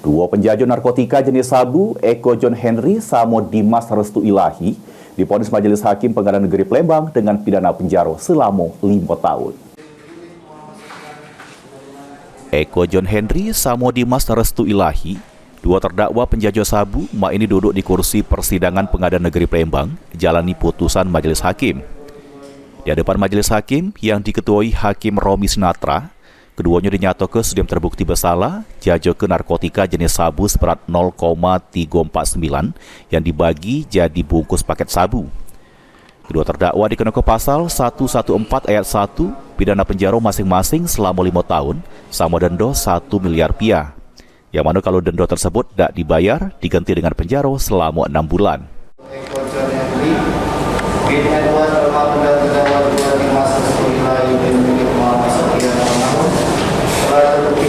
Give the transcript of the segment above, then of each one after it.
Dua penjajah narkotika jenis sabu, Eko John Henry sama Dimas Restu Ilahi, divonis Majelis Hakim Pengadilan Negeri Palembang dengan pidana penjara selama 5 tahun. Eko John Henry sama Dimas Restu Ilahi, dua terdakwa penjajah sabu, ini duduk di kursi persidangan Pengadilan Negeri Palembang, jalani putusan Majelis Hakim. Di hadapan Majelis Hakim yang diketuai Hakim Romi Sinatra, keduanya dinyatakan sudah terbukti bersalah jajokan narkotika jenis sabu seberat 0,349 yang dibagi jadi bungkus paket sabu. Kedua terdakwa dikenakan pasal 114 ayat 1 pidana penjara masing-masing selama 5 tahun sama denda 1 miliar rupiah. Yang mana kalau denda tersebut tidak dibayar diganti dengan penjara selama 6 bulan.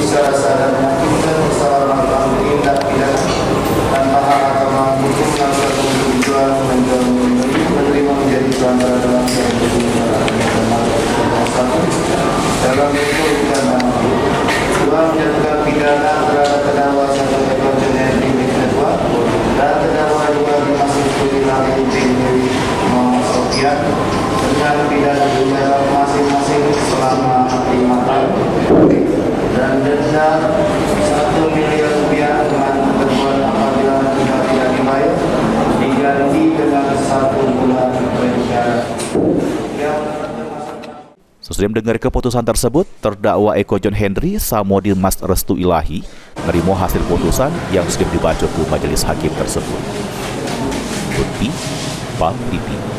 Secara sadar memungkinkan seseorang melakukan tindak pidana tanpa hak atau hukum yang bertujuan menerima menjadi pelanggaran dalam dalam bentuk pidana. Dua, menjatuhkan pidana terhadap terdakwa satu Eko John Henry kedua dan terdakwa dua Dimas Restu Ilahi Muhammad Sofian dengan pidana penjara masing-masing selama 5 tahun. Dan denda 1 miliar rupiah dengan ketentuan apabila tidak dibayar diganti dengan 1 bulan penjara. Sesudah mendengar keputusan tersebut, terdakwa Eko John Henry sama Dimas Restu Ilahi menerima hasil putusan yang sudah dibaca ke Majelis Hakim tersebut. Lutfi, PAL TV.